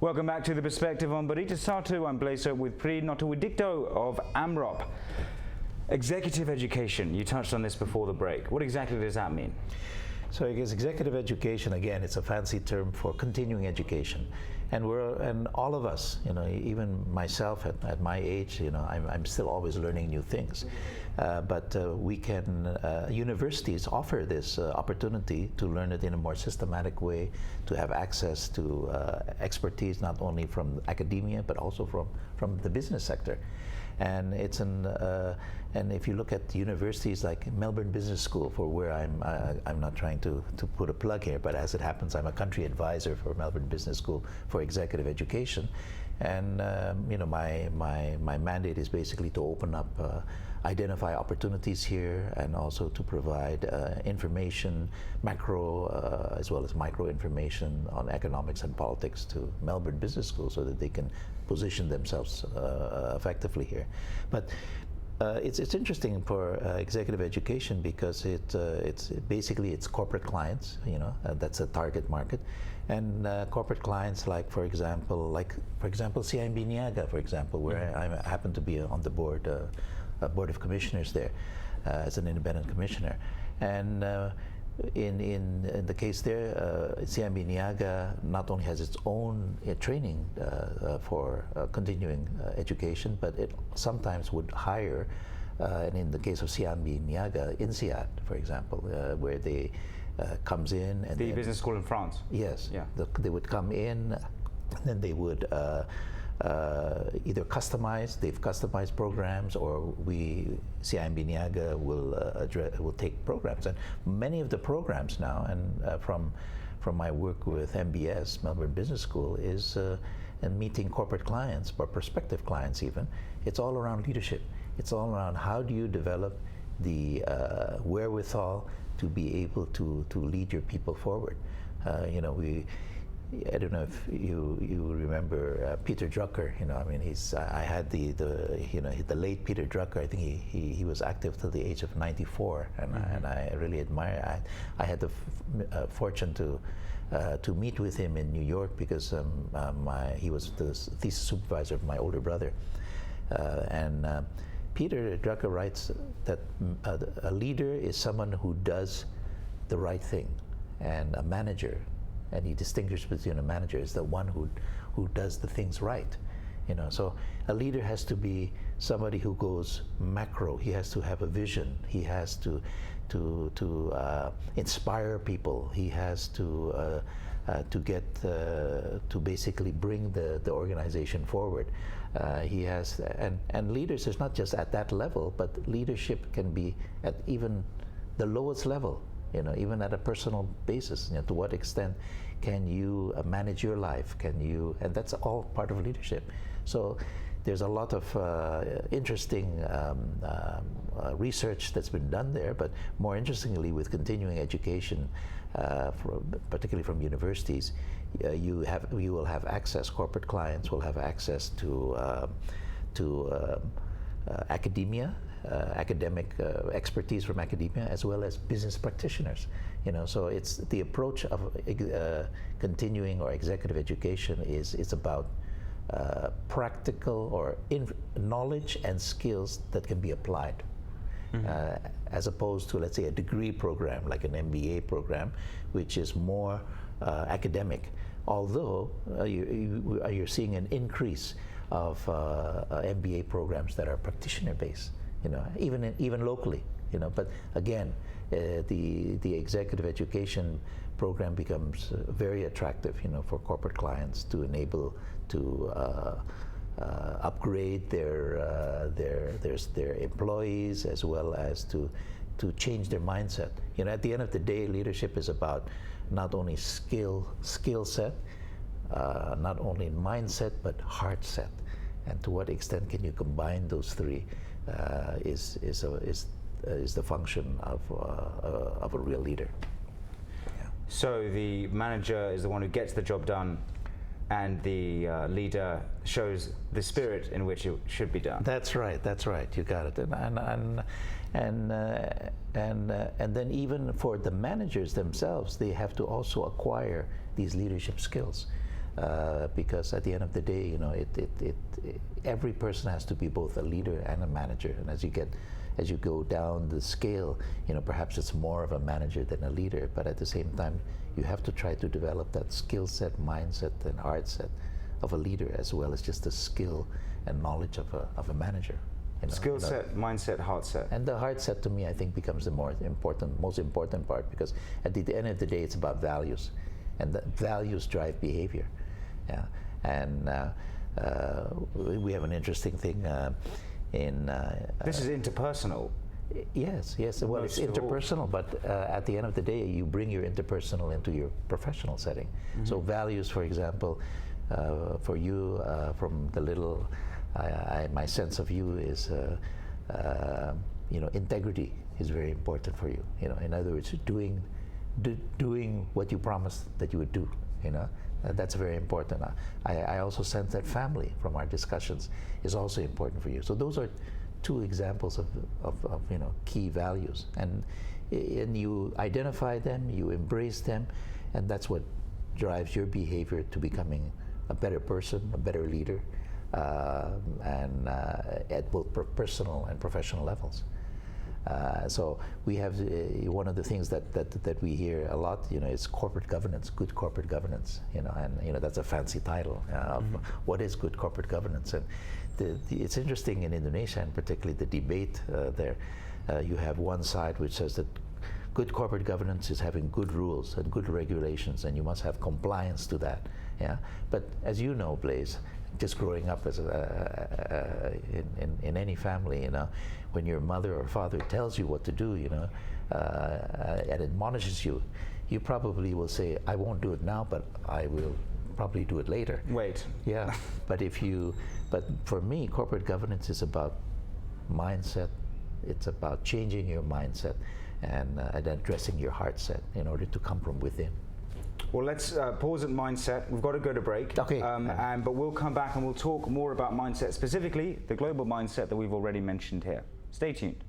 Welcome back to The Perspective on Berita Satu. I'm Blazer with Pri Notowidigdo of Amrop. Executive education, you touched on this before the break. What exactly does that mean? So I guess executive education, again, it's a fancy term for continuing education. And all of us, even myself at my age, I'm still always learning new things. But universities offer this opportunity to learn it in a more systematic way, to have access to expertise not only from academia but also from the business sector. And and if you look at universities like Melbourne Business School, for where I'm not trying to put a plug here, but as it happens, I'm a country advisor for Melbourne Business School for executive education, and my mandate is basically to open up, identify opportunities here, and also to provide information, macro as well as micro information on economics and politics to Melbourne Business School, so that they can position themselves effectively here. But it's interesting for executive education because it's basically corporate clients. That's a target market, and corporate clients like for example CIMB Niaga, for example, where I happen to be on the board of commissioners there as an independent commissioner, and in the case there, CIMB Niaga not only has its own training for continuing education, but it sometimes would hire, and in the case of CIMB Niaga, INSEAD, for example, where they comes in and the business school in France. Yes, yeah. They would come in, and then they would either they've customized programs, or CIMB Niaga will take programs. And many of the programs now, and from my work with MBS, Melbourne Business School, is in meeting corporate clients, or prospective clients even. It's all around leadership. It's all around how do you develop the wherewithal to be able to lead your people forward. I don't know if you remember Peter Drucker. I had the late Peter Drucker. I think he was active till the age of 94, and I really admire. I had the fortune to meet with him in New York because he was the thesis supervisor of my older brother, and Peter Drucker writes that a leader is someone who does the right thing, and a manager. And he distinguishes between a manager is the one who does the things right. So a leader has to be somebody who goes macro. He has to have a vision. He has to inspire people. He has to basically bring the organization forward. And leaders is not just at that level, but leadership can be at even the lowest level. Even at a personal basis, to what extent can you manage your life? And that's all part of leadership. So there's a lot of interesting research that's been done there, but more interestingly, with continuing education, particularly from universities, you will have access. Corporate clients will have access to academia. Academic expertise from academia, as well as business practitioners. So it's the approach of continuing or executive education is about practical or knowledge and skills that can be applied, as opposed to, let's say, a degree program like an MBA program, which is more academic. Although you're seeing an increase of MBA programs that are practitioner based. Even locally, but again, the executive education program becomes very attractive, for corporate clients to enable to upgrade their employees, as well as to change their mindset. At the end of the day, leadership is about not only skill set, not only mindset, but heart set. And to what extent can you combine those three? Is the function of a real leader. Yeah. So the manager is the one who gets the job done, and the leader shows the spirit in which it should be done. That's right. You got it. And then even for the managers themselves, they have to also acquire these leadership skills. because at the end of the day, every person has to be both a leader and a manager. And as you go down the scale, perhaps it's more of a manager than a leader. But at the same time, you have to try to develop that skill set, mindset, and art set of a leader, as well as just the skill and knowledge of a manager. Skill set, mindset, heart set. And the heart set, to me, I think becomes the most important part, because at the end of the day, it's about values, and the values drive behavior. Yeah, and we have an interesting thing this is interpersonal. Yes. Well, it's interpersonal, but at the end of the day, you bring your interpersonal into your professional setting. Mm-hmm. So values, for example, for you, from the little, my sense of you is, integrity is very important for you. In other words, doing what you promised that you would do. That's very important. I also sense that family, from our discussions, is also important for you. So those are two examples of key values, and you identify them, you embrace them, and that's what drives your behavior to becoming a better person, a better leader, and at both personal and professional levels. So we have one of the things that we hear a lot, is corporate governance, good corporate governance, and that's a fancy title of what is good corporate governance. And it's interesting in Indonesia, and particularly the debate there. You have one side which says that good corporate governance is having good rules and good regulations, and you must have compliance to that. Yeah, but as you know, Blaise, just growing up as in any family, when your mother or father tells you what to do, and admonishes you, you probably will say, "I won't do it now, but I will probably do it later." Wait. Yeah, but for me, corporate governance is about mindset. It's about changing your mindset and addressing your heart set in order to come from within. Well, let's pause at mindset. We've got to go to break. Okay. But we'll come back and we'll talk more about mindset, specifically the global mindset that we've already mentioned here. Stay tuned.